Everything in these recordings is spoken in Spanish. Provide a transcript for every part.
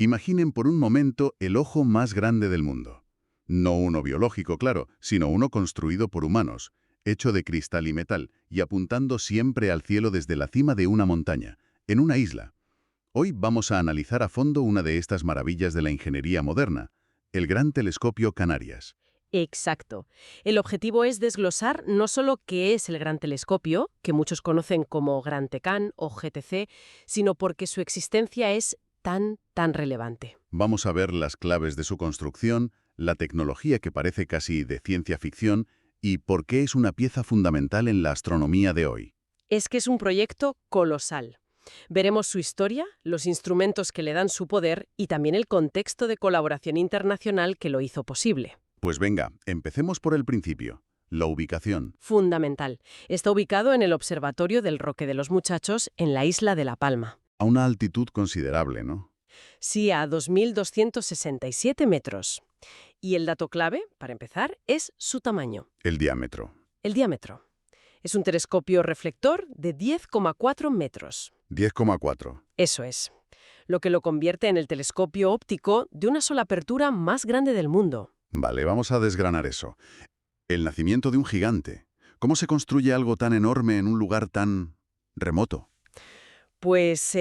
Imaginen por un momento el ojo más grande del mundo. No uno biológico, claro, sino uno construido por humanos, hecho de cristal y metal, y apuntando siempre al cielo desde la cima de una montaña, en una isla. Hoy vamos a analizar a fondo una de estas maravillas de la ingeniería moderna, el Gran Telescopio Canarias. Exacto. El objetivo es desglosar no solo qué es el Gran Telescopio, que muchos conocen como Gran Tecan o GTC, sino porque su existencia es tan relevante. Vamos a ver las claves de su construcción, la tecnología que parece casi de ciencia ficción y por qué es una pieza fundamental en la astronomía de hoy. Es que es un proyecto colosal. Veremos su historia, los instrumentos que le dan su poder y también el contexto de colaboración internacional que lo hizo posible. Pues venga, empecemos por el principio, la ubicación. Fundamental. Está ubicado en el Observatorio del Roque de los Muchachos, en la isla de La Palma. A una altitud considerable, ¿no? Sí, a 2.267 metros. Y el dato clave, para empezar, es su tamaño, El diámetro. el diámetro. Es un telescopio reflector de 10,4 metros. 10,4. Eso es, lo que lo convierte en el telescopio óptico de una sola apertura más grande del mundo. Vale, vamos a desgranar eso. El nacimiento de un gigante. ¿Cómo se construye algo tan enorme en un lugar tan remoto? Pues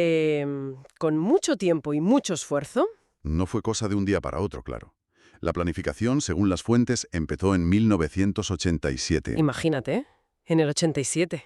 con mucho tiempo y mucho esfuerzo. No fue cosa de un día para otro, claro. La planificación, según las fuentes, empezó en 1987. Imagínate, en el 87.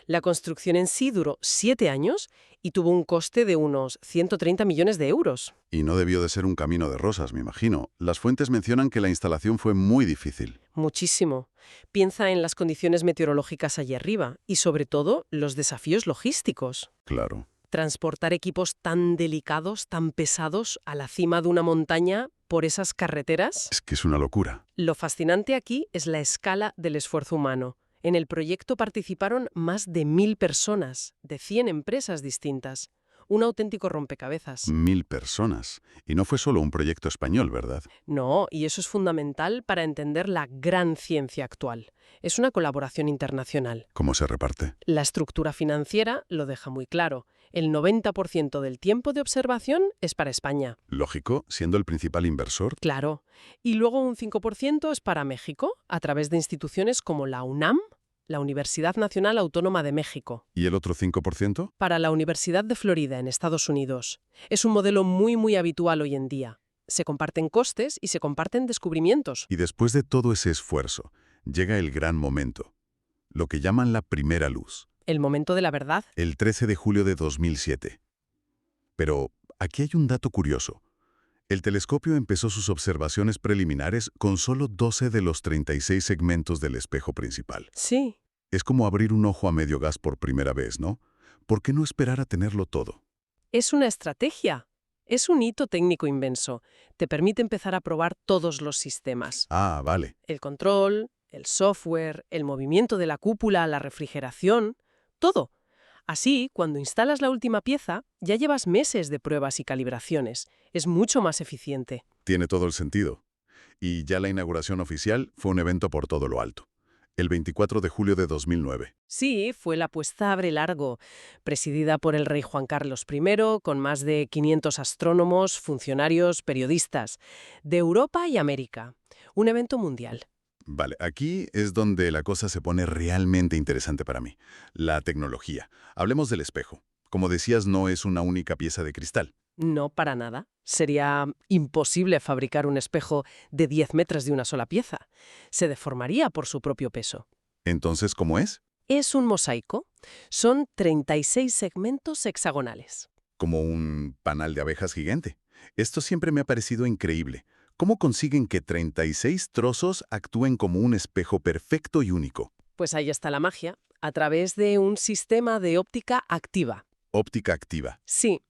La construcción en sí duró 7 años y tuvo un coste de unos 130 millones de euros. Y no debió de ser un camino de rosas, me imagino. Las fuentes mencionan que la instalación fue muy difícil. Muchísimo. Piensa en las condiciones meteorológicas allí arriba y, sobre todo, los desafíos logísticos. Claro. Transportar equipos tan delicados, tan pesados, a la cima de una montaña por esas carreteras. Es que es una locura. Lo fascinante aquí es la escala del esfuerzo humano. En el proyecto participaron más de 1.000 personas, de 100 empresas distintas. Un auténtico rompecabezas. 1000 personas. Y no fue solo un proyecto español, ¿verdad? No, y eso es fundamental para entender la gran ciencia actual. Es una colaboración internacional. ¿Cómo se reparte? La estructura financiera lo deja muy claro. El 90% del tiempo de observación es para España. Lógico, siendo el principal inversor. Claro. Y luego un 5% es para México, a través de instituciones como la UNAM, la Universidad Nacional Autónoma de México, ¿Y el otro 5%? para la Universidad de Florida, en Estados Unidos. Es un modelo muy habitual hoy en día. Se comparten costes y se comparten descubrimientos. Y después de todo ese esfuerzo, llega el gran momento. Lo que llaman la primera luz. El momento de la verdad. El 13 de julio de 2007. Pero aquí hay un dato curioso. El telescopio empezó sus observaciones preliminares con solo 12 de los 36 segmentos del espejo principal. Sí. Es como abrir un ojo a medio gas por primera vez, ¿no? ¿Por qué no esperar a tenerlo todo? Es una estrategia. Es un hito técnico inmenso. Te permite empezar a probar todos los sistemas. Ah, vale. El control, el software, el movimiento de la cúpula, la refrigeración, todo. Así, cuando instalas la última pieza, ya llevas meses de pruebas y calibraciones. Es mucho más eficiente. Tiene todo el sentido. Y ya la inauguración oficial fue un evento por todo lo alto. El 24 de julio de 2009. Sí, fue la puesta abre largo, presidida por el rey Juan Carlos I, con más de 500 astrónomos, funcionarios, periodistas, de Europa y América. Un evento mundial. Vale, aquí es donde la cosa se pone realmente interesante para mí. La tecnología. Hablemos del espejo. Como decías, no es una única pieza de cristal. No, para nada. Sería imposible fabricar un espejo de 10 metros de una sola pieza. Se deformaría por su propio peso. Entonces, ¿cómo es? Es un mosaico. Son 36 segmentos hexagonales. Como un panal de abejas gigante. Esto siempre me ha parecido increíble. ¿Cómo consiguen que 36 trozos actúen como un espejo perfecto y único? Pues ahí está la magia, a través de un sistema de óptica activa. Óptica activa. Sí,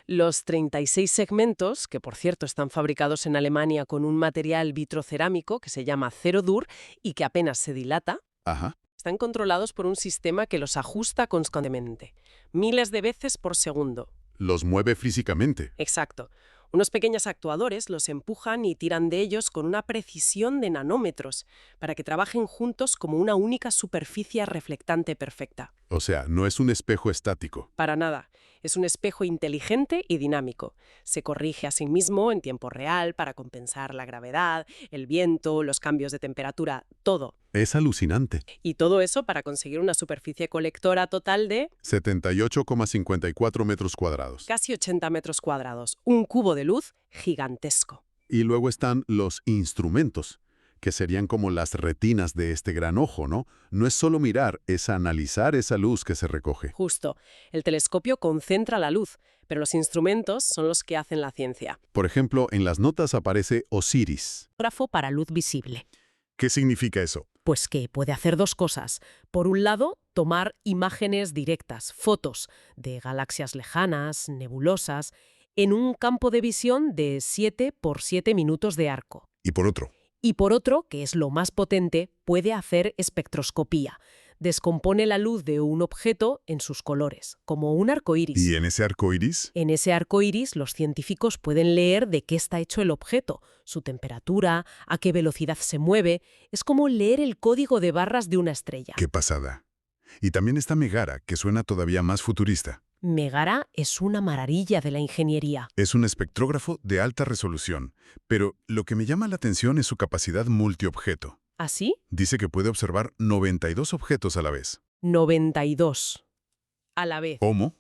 los 36 segmentos, que por cierto están fabricados en Alemania con un material vitrocerámico que se llama Cerodur y que apenas se dilata, Ajá. están controlados por un sistema que los ajusta constantemente, miles de veces por segundo. Los mueve físicamente. Exacto. Unos pequeños actuadores los empujan y tiran de ellos con una precisión de nanómetros para que trabajen juntos como una única superficie reflectante perfecta. O sea, no es un espejo estático. Para nada. Es un espejo inteligente y dinámico. Se corrige a sí mismo en tiempo real para compensar la gravedad, el viento, los cambios de temperatura, todo. Es alucinante. Y todo eso para conseguir una superficie colectora total de 78,54 metros cuadrados. casi 80 metros cuadrados. Un cubo de luz gigantesco. Y luego están los instrumentos, que serían como las retinas de este gran ojo, ¿no? No es solo mirar, es analizar esa luz que se recoge. Justo. El telescopio concentra la luz, pero los instrumentos son los que hacen la ciencia. Por ejemplo, en las notas aparece Osiris. Fotógrafo para luz visible. ¿Qué significa eso? Pues que puede hacer dos cosas. Por un lado, tomar imágenes directas, fotos de galaxias lejanas, nebulosas, en un campo de visión de 7 por 7 minutos de arco. Y por otro. Y por otro, que es lo más potente, puede hacer espectroscopía. Descompone la luz de un objeto en sus colores, como un arco iris. ¿Y en ese arco iris? En ese arco iris, los científicos pueden leer de qué está hecho el objeto, su temperatura, a qué velocidad se mueve. Es como leer el código de barras de una estrella. ¡Qué pasada! Y también está Megara, que suena todavía más futurista. Megara es una maravilla de la ingeniería. Es un espectrógrafo de alta resolución, pero lo que me llama la atención es su capacidad multiobjeto. ¿Así? Dice que puede observar 92 objetos a la vez. 92. A la vez. ¿Cómo?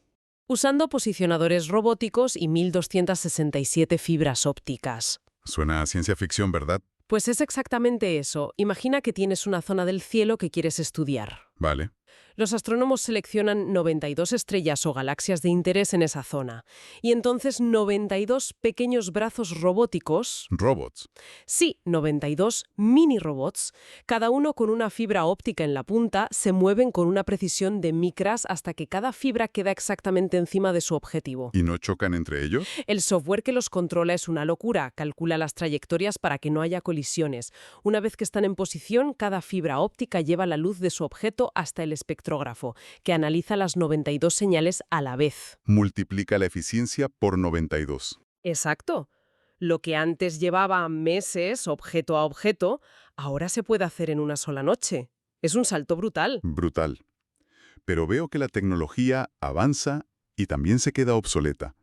Usando posicionadores robóticos y 1267 fibras ópticas. Suena a ciencia ficción, ¿verdad? Pues es exactamente eso. Imagina que tienes una zona del cielo que quieres estudiar. Vale. Los astrónomos seleccionan 92 estrellas o galaxias de interés en esa zona. Y entonces 92 pequeños brazos robóticos, Robots. sí, 92 mini robots, cada uno con una fibra óptica en la punta, se mueven con una precisión de micras hasta que cada fibra queda exactamente encima de su objetivo. ¿Y no chocan entre ellos? El software que los controla es una locura, calcula las trayectorias para que no haya colisiones. Una vez que están en posición, cada fibra óptica lleva la luz de su objeto hasta el espectrógrafo, que analiza las 92 señales a la vez. Multiplica la eficiencia por 92. Exacto. Lo que antes llevaba meses, objeto a objeto, ahora se puede hacer en una sola noche. Es un salto brutal. Brutal. Pero veo que la tecnología avanza y también se queda obsoleta.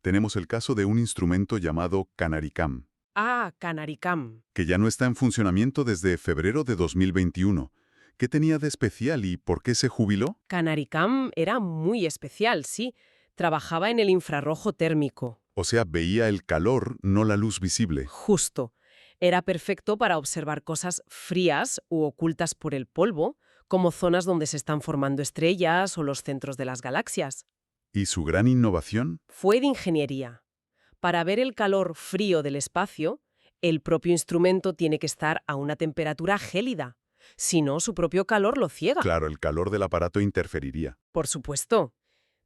Tenemos el caso de un instrumento llamado CanariCam, Ah, CanariCam. que ya no está en funcionamiento desde febrero de 2021. ¿Qué tenía de especial y por qué se jubiló? CanariCam era muy especial, sí. Trabajaba en el infrarrojo térmico. O sea, veía el calor, no la luz visible. Justo. Era perfecto para observar cosas frías u ocultas por el polvo, como zonas donde se están formando estrellas o los centros de las galaxias. ¿Y su gran innovación? Fue de ingeniería. Para ver el calor frío del espacio, el propio instrumento tiene que estar a una temperatura gélida. Si no, su propio calor lo ciega. Claro, el calor del aparato interferiría. Por supuesto.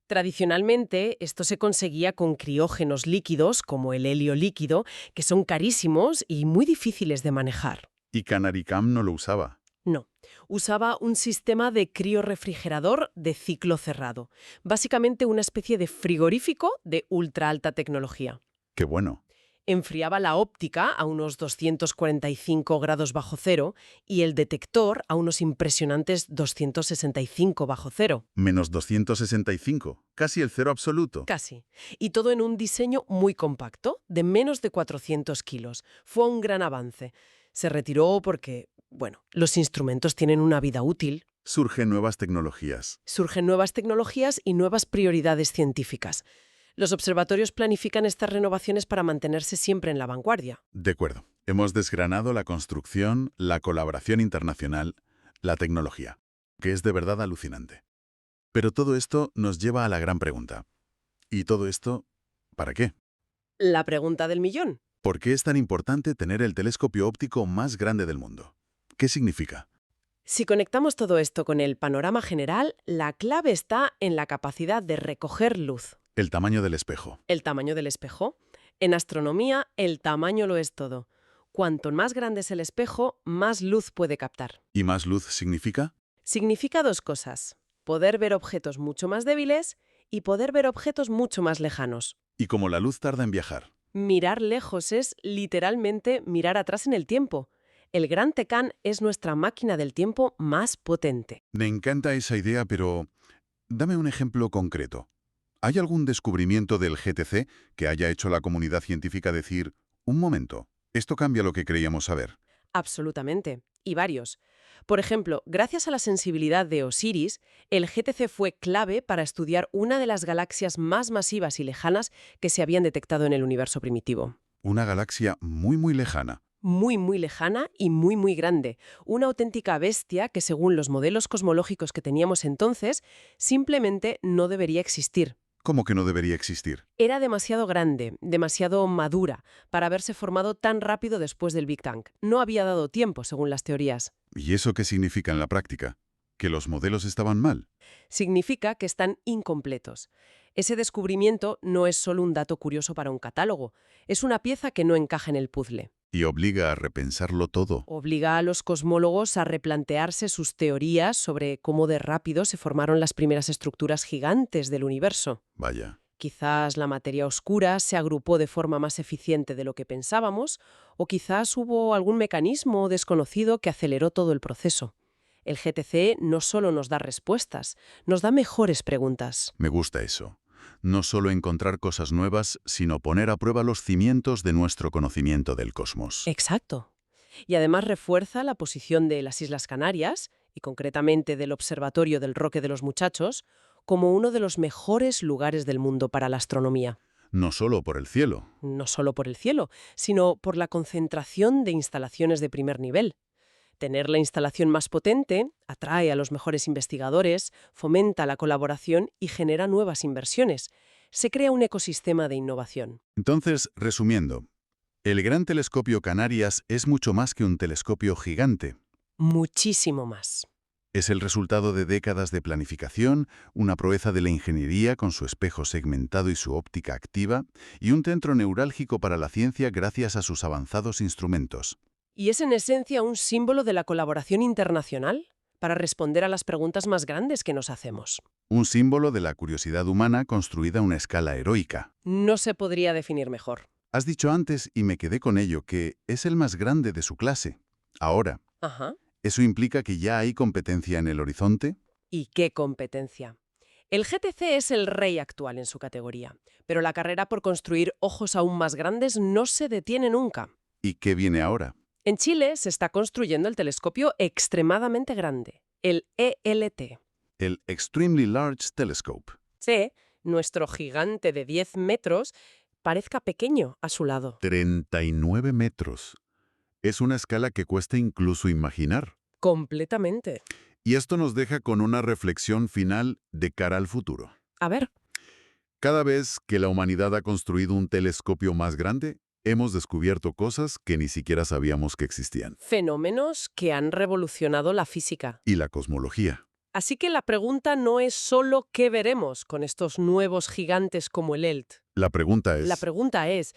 Tradicionalmente, esto se conseguía con criógenos líquidos, como el helio líquido, que son carísimos y muy difíciles de manejar. Y CanariCam no lo usaba. No, usaba un sistema de criorrefrigerador de ciclo cerrado, básicamente una especie de frigorífico de ultra alta tecnología. ¡Qué bueno! Enfriaba la óptica a unos 245 grados bajo cero y el detector a unos impresionantes 265 bajo cero. Menos 265, casi el cero absoluto. Casi. Y todo en un diseño muy compacto, de menos de 400 kilos. Fue un gran avance. Se retiró porque, bueno, los instrumentos tienen una vida útil. Surgen nuevas tecnologías. Surgen nuevas tecnologías y nuevas prioridades científicas. Los observatorios planifican estas renovaciones para mantenerse siempre en la vanguardia. De acuerdo. Hemos desgranado la construcción, la colaboración internacional, la tecnología, que es de verdad alucinante. Pero todo esto nos lleva a la gran pregunta. ¿Y todo esto, para qué? La pregunta del millón. ¿Por qué es tan importante tener el telescopio óptico más grande del mundo? ¿Qué significa? Si conectamos todo esto con el panorama general, la clave está en la capacidad de recoger luz. El tamaño del espejo. El tamaño del espejo. En astronomía, el tamaño lo es todo. Cuanto más grande es el espejo, más luz puede captar. ¿Y más luz significa? Significa dos cosas: poder ver objetos mucho más débiles y poder ver objetos mucho más lejanos. ¿Y cómo la luz tarda en viajar? Mirar lejos es, literalmente, mirar atrás en el tiempo. El Gran Tecán es nuestra máquina del tiempo más potente. Me encanta esa idea, pero dame un ejemplo concreto. ¿Hay algún descubrimiento del GTC que haya hecho a la comunidad científica decir, un momento, esto cambia lo que creíamos saber? Absolutamente. Y varios. Por ejemplo, gracias a la sensibilidad de Osiris, el GTC fue clave para estudiar una de las galaxias más masivas y lejanas que se habían detectado en el universo primitivo. Una galaxia muy, muy lejana. Muy, muy lejana y muy, muy grande. Una auténtica bestia que, según los modelos cosmológicos que teníamos entonces, simplemente no debería existir. ¿Cómo que no debería existir? Era demasiado grande, demasiado madura, para haberse formado tan rápido después del Big Bang. No había dado tiempo, según las teorías. ¿Y eso qué significa en la práctica? ¿Que los modelos estaban mal? Significa que están incompletos. Ese descubrimiento no es solo un dato curioso para un catálogo, es una pieza que no encaja en el puzzle. Y obliga a repensarlo todo. Obliga a los cosmólogos a replantearse sus teorías sobre cómo de rápido se formaron las primeras estructuras gigantes del universo. Vaya. Quizás la materia oscura se agrupó de forma más eficiente de lo que pensábamos, o quizás hubo algún mecanismo desconocido que aceleró todo el proceso. El GTC no solo nos da respuestas, nos da mejores preguntas. Me gusta eso. No solo encontrar cosas nuevas, sino poner a prueba los cimientos de nuestro conocimiento del cosmos. Exacto. Y además refuerza la posición de las Islas Canarias, y concretamente del Observatorio del Roque de los Muchachos, como uno de los mejores lugares del mundo para la astronomía. No solo por el cielo. No solo por el cielo, sino por la concentración de instalaciones de primer nivel. Tener la instalación más potente atrae a los mejores investigadores, fomenta la colaboración y genera nuevas inversiones. Se crea un ecosistema de innovación. Entonces, resumiendo, el Gran Telescopio Canarias es mucho más que un telescopio gigante. Muchísimo más. Es el resultado de décadas de planificación, una proeza de la ingeniería con su espejo segmentado y su óptica activa, y un centro neurálgico para la ciencia gracias a sus avanzados instrumentos. Y es en esencia un símbolo de la colaboración internacional para responder a las preguntas más grandes que nos hacemos. Un símbolo de la curiosidad humana construida a una escala heroica. No se podría definir mejor. Has dicho antes, y me quedé con ello, que es el más grande de su clase. Ahora, Ajá. ¿eso implica que ya hay competencia en el horizonte? ¿Y qué competencia? El GTC es el rey actual en su categoría, pero la carrera por construir ojos aún más grandes no se detiene nunca. ¿Y qué viene ahora? En Chile se está construyendo el telescopio extremadamente grande, el ELT. El Extremely Large Telescope. Sí, nuestro gigante de 10 metros parezca pequeño a su lado. 39 metros. Es una escala que cuesta incluso imaginar. Completamente. Y esto nos deja con una reflexión final de cara al futuro. A ver, Cada vez que la humanidad ha construido un telescopio más grande, hemos descubierto cosas que ni siquiera sabíamos que existían. fenómenos que han revolucionado la física. Y la cosmología. Así que la pregunta no es solo qué veremos con estos nuevos gigantes como el ELT. La pregunta es... La pregunta es,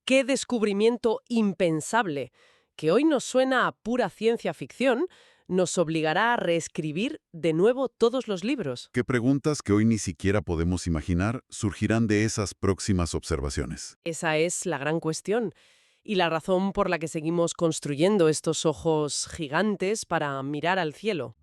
¿qué descubrimiento impensable, que hoy nos suena a pura ciencia ficción, nos obligará a reescribir de nuevo todos los libros? ¿Qué preguntas que hoy ni siquiera podemos imaginar surgirán de esas próximas observaciones? Esa es la gran cuestión. Y la razón por la que seguimos construyendo estos ojos gigantes para mirar al cielo.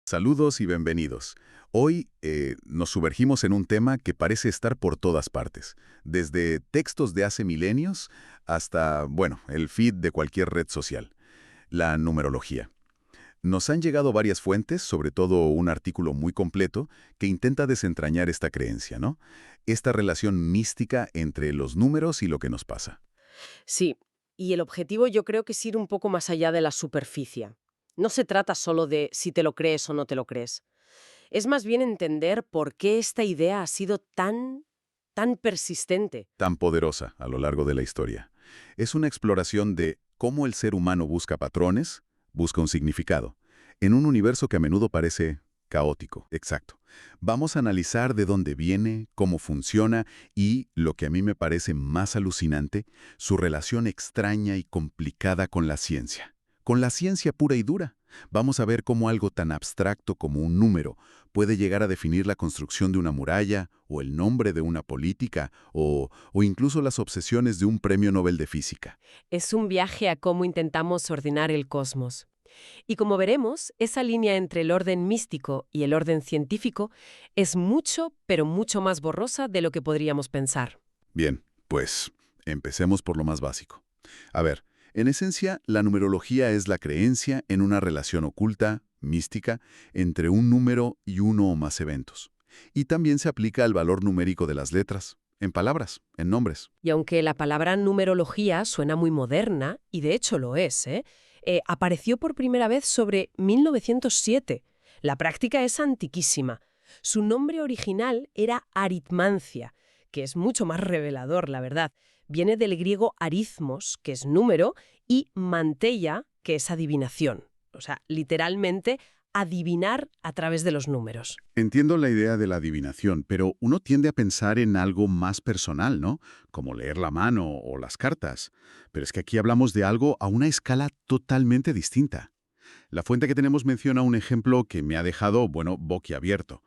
Saludos y bienvenidos. Hoy nos sumergimos en un tema que parece estar por todas partes, desde textos de hace milenios hasta, bueno, el feed de cualquier red social, la numerología. Nos han llegado varias fuentes, sobre todo un artículo muy completo, que intenta desentrañar esta creencia, ¿no? Esta relación mística entre los números y lo que nos pasa. Sí, y el objetivo yo creo que es ir un poco más allá de la superficie. No se trata solo de si te lo crees o no te lo crees. Es más bien entender por qué esta idea ha sido tan persistente. Tan poderosa a lo largo de la historia. Es una exploración de cómo el ser humano busca patrones, busca un significado, en un universo que a menudo parece caótico. Exacto. Vamos a analizar de dónde viene, cómo funciona y, lo que a mí me parece más alucinante, su relación extraña y complicada con la ciencia, con la ciencia pura y dura. Vamos a ver cómo algo tan abstracto como un número puede llegar a definir la construcción de una muralla, o el nombre de una política, o incluso las obsesiones de un premio Nobel de Física. Es un viaje a cómo intentamos ordenar el cosmos. Y como veremos, esa línea entre el orden místico y el orden científico es mucho, pero mucho más borrosa de lo que podríamos pensar. Bien, pues empecemos por lo más básico. A ver, en esencia, la numerología es la creencia en una relación oculta, mística, entre un número y uno o más eventos. Y también se aplica al valor numérico de las letras, en palabras, en nombres. Y aunque la palabra numerología suena muy moderna, y de hecho lo es, apareció por primera vez sobre 1907. La práctica es antiquísima. Su nombre original era aritmancia, que es mucho más revelador, la verdad. Viene del griego arismos, que es número, y manteia, que es adivinación. O sea, literalmente, adivinar a través de los números. Entiendo la idea de la adivinación, pero uno tiende a pensar en algo más personal, ¿no? Como leer la mano o las cartas. Pero es que aquí hablamos de algo a una escala totalmente distinta. La fuente que tenemos menciona un ejemplo que me ha dejado, boquiabierto.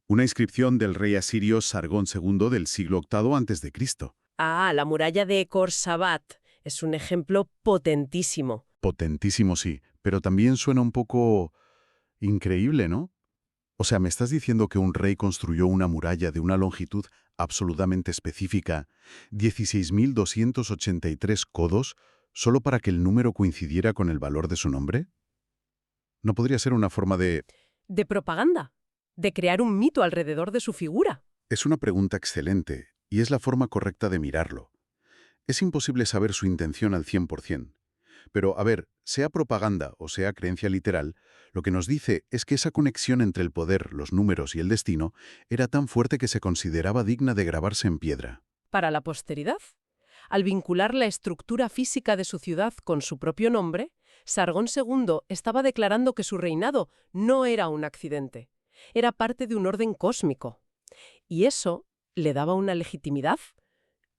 Una inscripción del rey asirio Sargón II del siglo VIII a.C. Ah, la muralla de Khor-Shabbat es un ejemplo potentísimo. Potentísimo, sí, pero también suena un poco increíble, ¿no? O sea, ¿me estás diciendo que un rey construyó una muralla de una longitud absolutamente específica, 16.283 codos, solo para que el número coincidiera con el valor de su nombre? ¿No podría ser una forma de...? De propaganda, de crear un mito alrededor de su figura. Es una pregunta excelente, y es la forma correcta de mirarlo. Es imposible saber su intención al 100%. Pero, a ver, sea propaganda o sea creencia literal, lo que nos dice es que esa conexión entre el poder, los números y el destino era tan fuerte que se consideraba digna de grabarse en piedra. Para la posteridad, al vincular la estructura física de su ciudad con su propio nombre, Sargón II estaba declarando que su reinado no era un accidente, era parte de un orden cósmico. Y eso le daba una legitimidad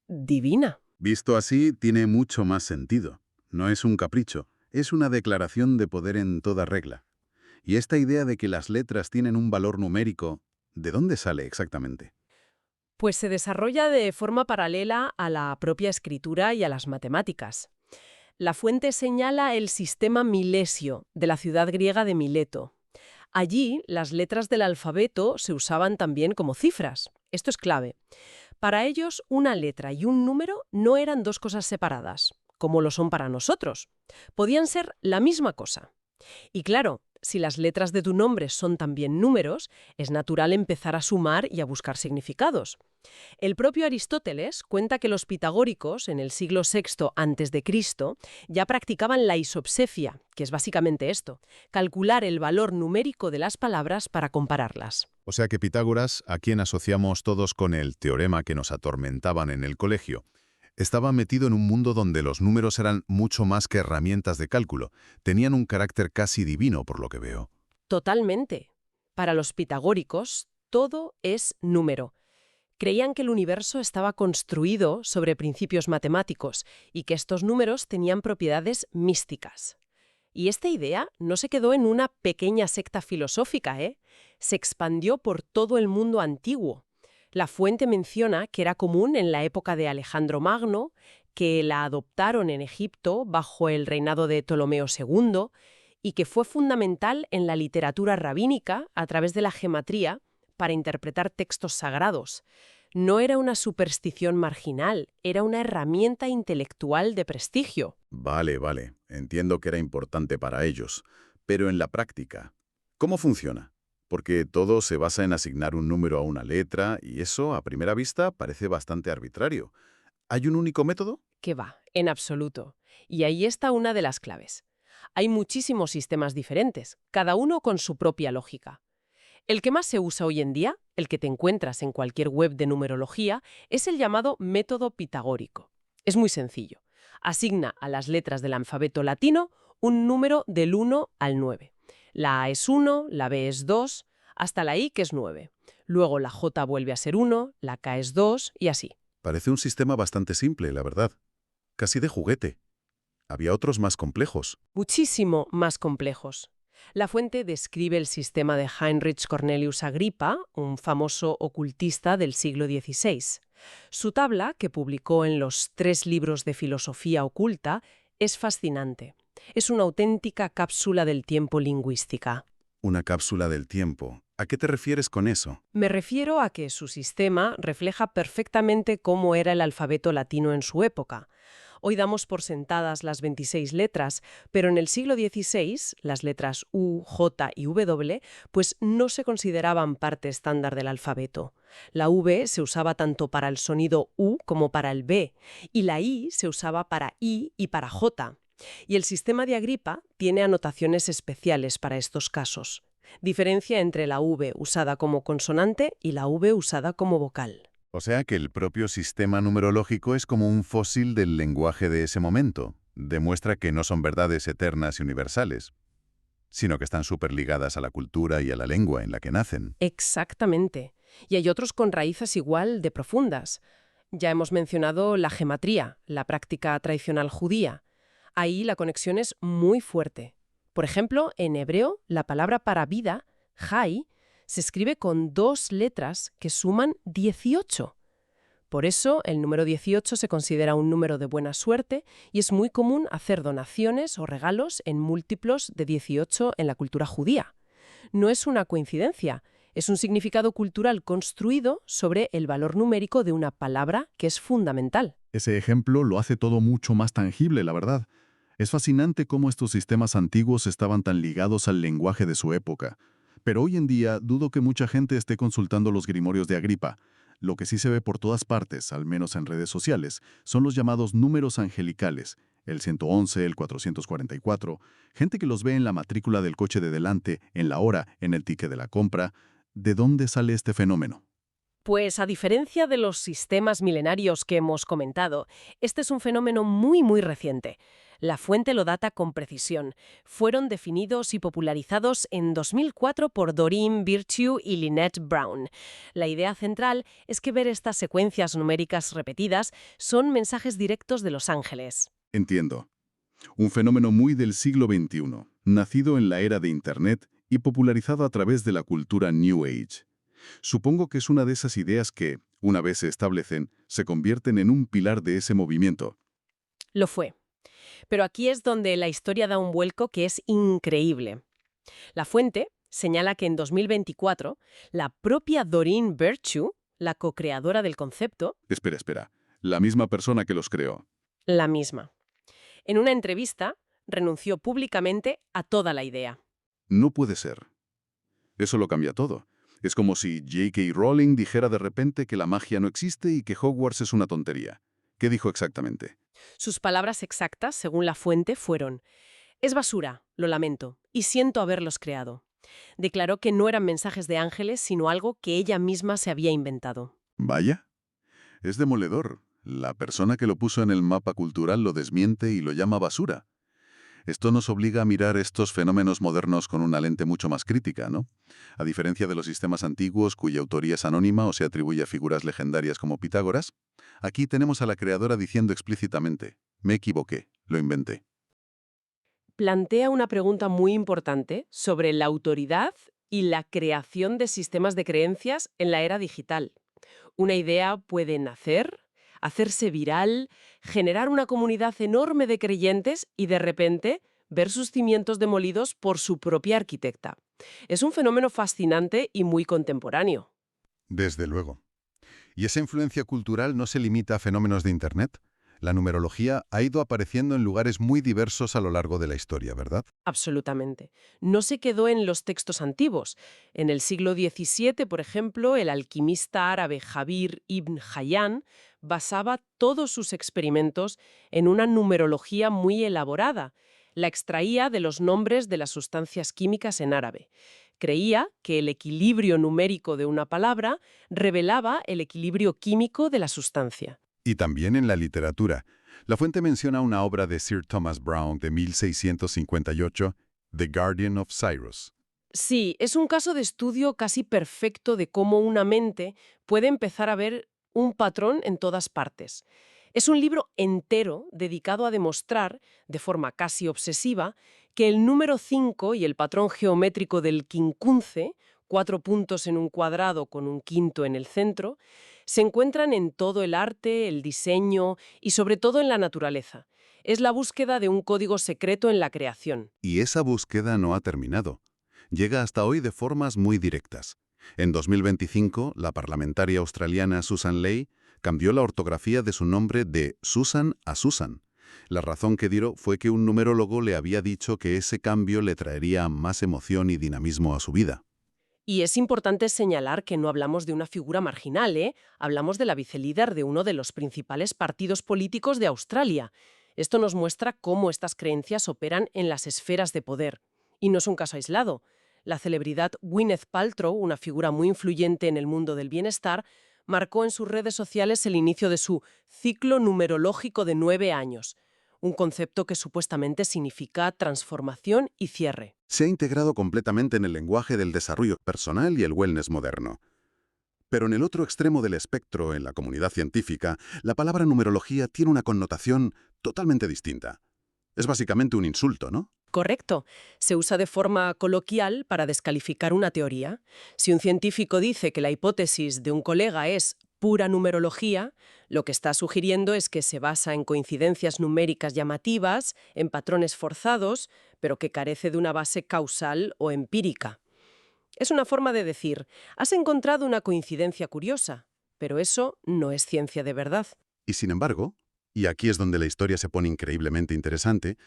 divina. Visto así, tiene mucho más sentido. No es un capricho, es una declaración de poder en toda regla. Y esta idea de que las letras tienen un valor numérico, ¿de dónde sale exactamente? Pues se desarrolla de forma paralela a la propia escritura y a las matemáticas. La fuente señala el sistema milesio de la ciudad griega de Mileto. Allí, las letras del alfabeto se usaban también como cifras. Esto es clave. Para ellos, una letra y un número no eran dos cosas separadas, como lo son para nosotros. Podían ser la misma cosa. Y claro, si las letras de tu nombre son también números, es natural empezar a sumar y a buscar significados. El propio Aristóteles cuenta que los pitagóricos, en el siglo VI a.C., ya practicaban la isopsefia, que es básicamente esto, calcular el valor numérico de las palabras para compararlas. O sea que Pitágoras, a quien asociamos todos con el teorema que nos atormentaban en el colegio, estaba metido en un mundo donde los números eran mucho más que herramientas de cálculo, tenían un carácter casi divino, por lo que veo. Totalmente. Para los pitagóricos, todo es número. Creían que el universo estaba construido sobre principios matemáticos y que estos números tenían propiedades místicas. Y esta idea no se quedó en una pequeña secta filosófica, se expandió por todo el mundo antiguo. La fuente menciona que era común en la época de Alejandro Magno, que la adoptaron en Egipto bajo el reinado de Ptolomeo II y que fue fundamental en la literatura rabínica a través de la gematría para interpretar textos sagrados. No era una superstición marginal, era una herramienta intelectual de prestigio. Vale, entiendo que era importante para ellos. Pero en la práctica, ¿cómo funciona? Porque todo se basa en asignar un número a una letra y eso, a primera vista, parece bastante arbitrario. ¿Hay un único método? ¿Qué va? En absoluto. Y ahí está una de las claves. Hay muchísimos sistemas diferentes, cada uno con su propia lógica. El que más se usa hoy en día, el que te encuentras en cualquier web de numerología, es el llamado método pitagórico. Es muy sencillo. Asigna a las letras del alfabeto latino un número del 1 al 9. La A es 1, la B es 2, hasta la I, que es 9. Luego la J vuelve a ser 1, la K es 2 y así. Parece un sistema bastante simple, la verdad. Casi de juguete. Había otros más complejos. Muchísimo más complejos. La fuente describe el sistema de Heinrich Cornelius Agrippa, un famoso ocultista del siglo XVI. Su tabla, que publicó en los 3 libros de filosofía oculta, es fascinante. Es una auténtica cápsula del tiempo lingüística. Una cápsula del tiempo. ¿A qué te refieres con eso? Me refiero a que su sistema refleja perfectamente cómo era el alfabeto latino en su época. Hoy damos por sentadas las 26 letras, pero en el siglo XVI las letras U, J y W pues no se consideraban parte estándar del alfabeto. La V se usaba tanto para el sonido U como para el B, y la I se usaba para I y para J. Y el sistema de Agrippa tiene anotaciones especiales para estos casos. Diferencia entre la V usada como consonante y la V usada como vocal. O sea que el propio sistema numerológico es como un fósil del lenguaje de ese momento. Demuestra que no son verdades eternas y universales, sino que están súper ligadas a la cultura y a la lengua en la que nacen. Exactamente. Y hay otros con raíces igual de profundas. Ya hemos mencionado la gematría, la práctica tradicional judía. Ahí la conexión es muy fuerte. Por ejemplo, en hebreo, la palabra para vida, Jai, se escribe con 2 letras que suman 18. Por eso, el número 18 se considera un número de buena suerte y es muy común hacer donaciones o regalos en múltiplos de 18 en la cultura judía. No es una coincidencia, es un significado cultural construido sobre el valor numérico de una palabra que es fundamental. Ese ejemplo lo hace todo mucho más tangible, la verdad. Es fascinante cómo estos sistemas antiguos estaban tan ligados al lenguaje de su época. Pero hoy en día dudo que mucha gente esté consultando los grimorios de Agrippa. Lo que sí se ve por todas partes, al menos en redes sociales, son los llamados números angelicales, el 111, el 444, gente que los ve en la matrícula del coche de delante, en la hora, en el ticket de la compra. ¿De dónde sale este fenómeno? Pues a diferencia de los sistemas milenarios que hemos comentado, este es un fenómeno muy reciente. La fuente lo data con precisión. Fueron definidos y popularizados en 2004 por Doreen Virtue y Lynette Brown. La idea central es que ver estas secuencias numéricas repetidas son mensajes directos de los ángeles. Entiendo. Un fenómeno muy del siglo XXI, nacido en la era de Internet y popularizado a través de la cultura New Age. Supongo que es una de esas ideas que, una vez se establecen, se convierten en un pilar de ese movimiento. Lo fue. Pero aquí es donde la historia da un vuelco que es increíble. La fuente señala que en 2024, la propia Doreen Virtue, la co-creadora del concepto, Espera. ¿La misma persona que los creó? la misma, en una entrevista renunció públicamente a toda la idea. No puede ser. Eso lo cambia todo. Es como si J.K. Rowling dijera de repente que la magia no existe y que Hogwarts es una tontería. ¿Qué dijo exactamente? Sus palabras exactas, según la fuente, fueron: «Es basura, lo lamento, y siento haberlos creado». Declaró que no eran mensajes de ángeles, sino algo que ella misma se había inventado. Vaya. Es demoledor. La persona que lo puso en el mapa cultural lo desmiente y lo llama basura. Esto nos obliga a mirar estos fenómenos modernos con una lente mucho más crítica, ¿no? A diferencia de los sistemas antiguos cuya autoría es anónima o se atribuye a figuras legendarias como Pitágoras, aquí tenemos a la creadora diciendo explícitamente: me equivoqué, lo inventé. Plantea una pregunta muy importante sobre la autoridad y la creación de sistemas de creencias en la era digital. Una idea puede nacer, hacerse viral, generar una comunidad enorme de creyentes y de repente ver sus cimientos demolidos por su propia arquitecta. Es un fenómeno fascinante y muy contemporáneo. Desde luego. ¿Y esa influencia cultural no se limita a fenómenos de Internet? La numerología ha ido apareciendo en lugares muy diversos a lo largo de la historia, ¿verdad? Absolutamente. No se quedó en los textos antiguos. En el siglo XVII, por ejemplo, el alquimista árabe Jabir ibn Hayyan basaba todos sus experimentos en una numerología muy elaborada. La extraía de los nombres de las sustancias químicas en árabe. Creía que el equilibrio numérico de una palabra revelaba el equilibrio químico de la sustancia. Y también en la literatura. La fuente menciona una obra de Sir Thomas Browne de 1658, The Guardian of Cyrus. Sí, es un caso de estudio casi perfecto de cómo una mente puede empezar a ver un patrón en todas partes. Es un libro entero dedicado a demostrar, de forma casi obsesiva, que el número 5 y el patrón geométrico del quincunce, 4 puntos en un cuadrado con un quinto en el centro, se encuentran en todo el arte, el diseño y sobre todo en la naturaleza. Es la búsqueda de un código secreto en la creación. Y esa búsqueda no ha terminado. Llega hasta hoy de formas muy directas. En 2025, la parlamentaria australiana Susan Ley cambió la ortografía de su nombre de Susan a Susan. La razón que dio fue que un numerólogo le había dicho que ese cambio le traería más emoción y dinamismo a su vida. Y es importante señalar que no hablamos de una figura marginal, ¿eh? Hablamos de la vicelíder de uno de los principales partidos políticos de Australia. Esto nos muestra cómo estas creencias operan en las esferas de poder. Y no es un caso aislado. La celebridad Gwyneth Paltrow, una figura muy influyente en el mundo del bienestar, marcó en sus redes sociales el inicio de su ciclo numerológico de 9 años, un concepto que supuestamente significa transformación y cierre. Se ha integrado completamente en el lenguaje del desarrollo personal y el wellness moderno. Pero en el otro extremo del espectro, en la comunidad científica, la palabra numerología tiene una connotación totalmente distinta. Es básicamente un insulto, ¿no? Correcto. Se usa de forma coloquial para descalificar una teoría. Si un científico dice que la hipótesis de un colega es pura numerología, lo que está sugiriendo es que se basa en coincidencias numéricas llamativas, en patrones forzados, pero que carece de una base causal o empírica. Es una forma de decir, has encontrado una coincidencia curiosa, pero eso no es ciencia de verdad. Y sin embargo, y aquí es donde la historia se pone increíblemente interesante,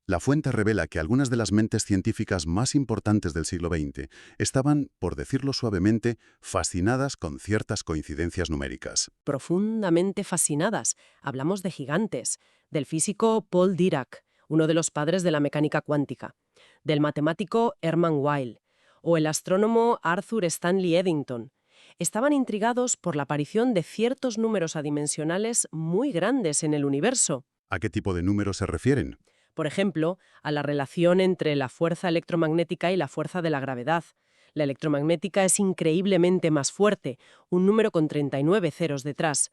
la fuente revela que algunas de las mentes científicas más importantes del siglo XX estaban, por decirlo suavemente, fascinadas con ciertas coincidencias numéricas. Profundamente fascinadas. Hablamos de gigantes, del físico Paul Dirac, uno de los padres de la mecánica cuántica, del matemático Hermann Weyl, o el astrónomo Arthur Stanley Eddington. Estaban intrigados por la aparición de ciertos números adimensionales muy grandes en el universo. ¿A qué tipo de números se refieren? Por ejemplo, a la relación entre la fuerza electromagnética y la fuerza de la gravedad. La electromagnética es increíblemente más fuerte, un número con 39 ceros detrás.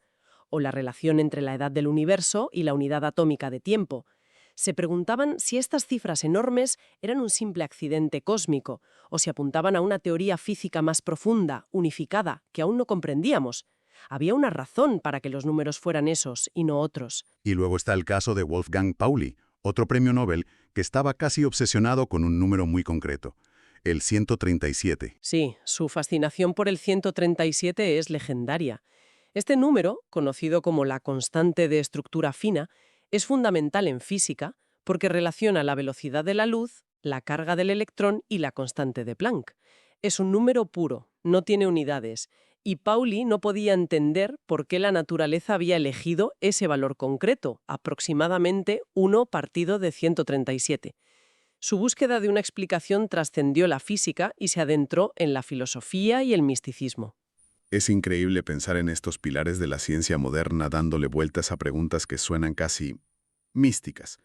O la relación entre la edad del universo y la unidad atómica de tiempo. Se preguntaban si estas cifras enormes eran un simple accidente cósmico o si apuntaban a una teoría física más profunda, unificada, que aún no comprendíamos. Había una razón para que los números fueran esos y no otros. Y luego está el caso de Wolfgang Pauli, otro premio Nobel que estaba casi obsesionado con un número muy concreto, el 137. Sí, su fascinación por el 137 es legendaria. Este número, conocido como la constante de estructura fina, es fundamental en física porque relaciona la velocidad de la luz, la carga del electrón y la constante de Planck. Es un número puro, no tiene unidades, y Pauli no podía entender por qué la naturaleza había elegido ese valor concreto, aproximadamente 1 partido de 137. Su búsqueda de una explicación trascendió la física y se adentró en la filosofía y el misticismo. Es increíble pensar en estos pilares de la ciencia moderna dándole vueltas a preguntas que suenan casi místicas.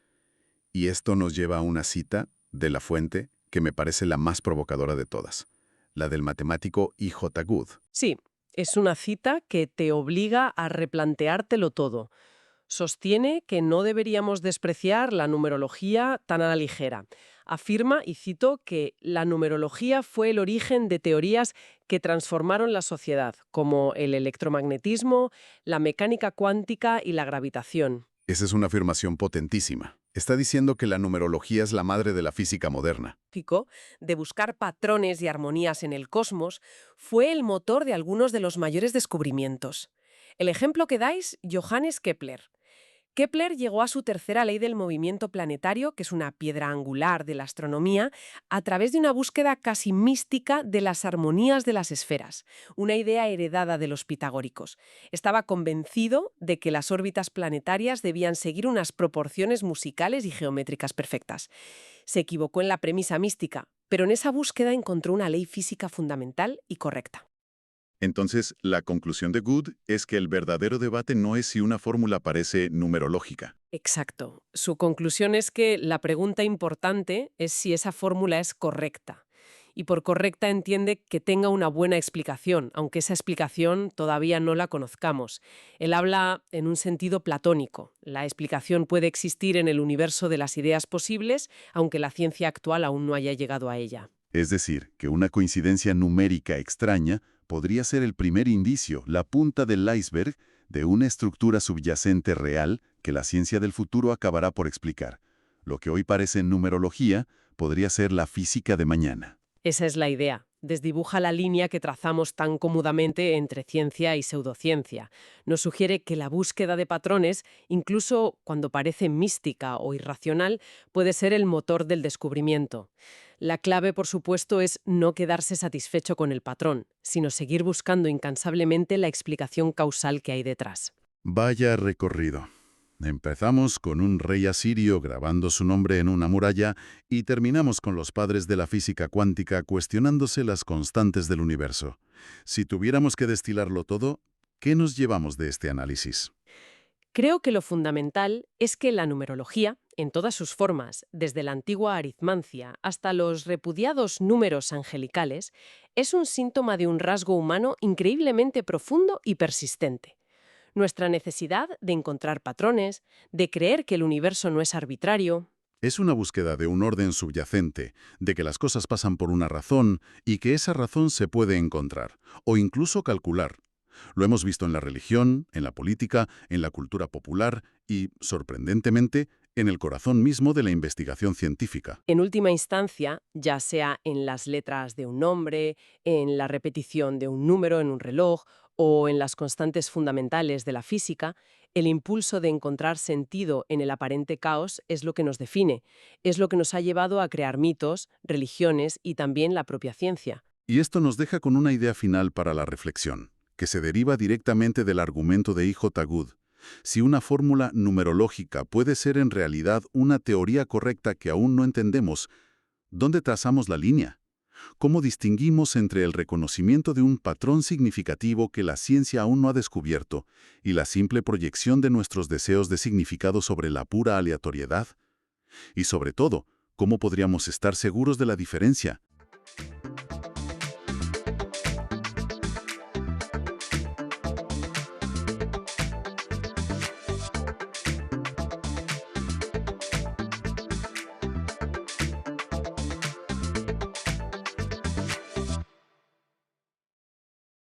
Y esto nos lleva a una cita de la fuente que me parece la más provocadora de todas, la del matemático I.J. Good. Sí, es una cita que te obliga a replanteártelo todo. Sostiene que no deberíamos despreciar la numerología tan a la ligera. Afirma, y cito, que la numerología fue el origen de teorías que transformaron la sociedad, como el electromagnetismo, la mecánica cuántica y la gravitación. Esa es una afirmación potentísima. Está diciendo que la numerología es la madre de la física moderna. De buscar patrones y armonías en el cosmos, fue el motor de algunos de los mayores descubrimientos. El ejemplo que dais, Johannes Kepler. Kepler llegó a su tercera ley del movimiento planetario, que es una piedra angular de la astronomía, a través de una búsqueda casi mística de las armonías de las esferas, una idea heredada de los pitagóricos. Estaba convencido de que las órbitas planetarias debían seguir unas proporciones musicales y geométricas perfectas. Se equivocó en la premisa mística, pero en esa búsqueda encontró una ley física fundamental y correcta. Entonces, la conclusión de Good es que el verdadero debate no es si una fórmula parece numerológica. Exacto. Su conclusión es que la pregunta importante es si esa fórmula es correcta. y por correcta entiende que tenga una buena explicación, aunque esa explicación todavía no la conozcamos. Él habla en un sentido platónico. La explicación puede existir en el universo de las ideas posibles, aunque la ciencia actual aún no haya llegado a ella. Es decir, que una coincidencia numérica extraña podría ser el primer indicio, la punta del iceberg, de una estructura subyacente real que la ciencia del futuro acabará por explicar. Lo que hoy parece numerología podría ser la física de mañana. Esa es la idea. Desdibuja la línea que trazamos tan cómodamente entre ciencia y pseudociencia. Nos sugiere que la búsqueda de patrones, incluso cuando parece mística o irracional, puede ser el motor del descubrimiento. La clave, por supuesto, es no quedarse satisfecho con el patrón, sino seguir buscando incansablemente la explicación causal que hay detrás. Vaya recorrido. Empezamos con un rey asirio grabando su nombre en una muralla y terminamos con los padres de la física cuántica cuestionándose las constantes del universo. Si tuviéramos que destilarlo todo, ¿qué nos llevamos de este análisis? Creo que lo fundamental es que la numerología, en todas sus formas, desde la antigua aritmancia hasta los repudiados números angelicales, es un síntoma de un rasgo humano increíblemente profundo y persistente. Nuestra necesidad de encontrar patrones, de creer que el universo no es arbitrario. Es una búsqueda de un orden subyacente, de que las cosas pasan por una razón y que esa razón se puede encontrar, o incluso calcular. Lo hemos visto en la religión, en la política, en la cultura popular y, sorprendentemente, en el corazón mismo de la investigación científica. En última instancia, ya sea en las letras de un nombre, en la repetición de un número en un reloj o en las constantes fundamentales de la física, el impulso de encontrar sentido en el aparente caos es lo que nos define, es lo que nos ha llevado a crear mitos, religiones y también la propia ciencia. Y esto nos deja con una idea final para la reflexión, que se deriva directamente del argumento de I.J. Good. Si una fórmula numerológica puede ser en realidad una teoría correcta que aún no entendemos, ¿dónde trazamos la línea? ¿Cómo distinguimos entre el reconocimiento de un patrón significativo que la ciencia aún no ha descubierto y la simple proyección de nuestros deseos de significado sobre la pura aleatoriedad? Y sobre todo, ¿cómo podríamos estar seguros de la diferencia?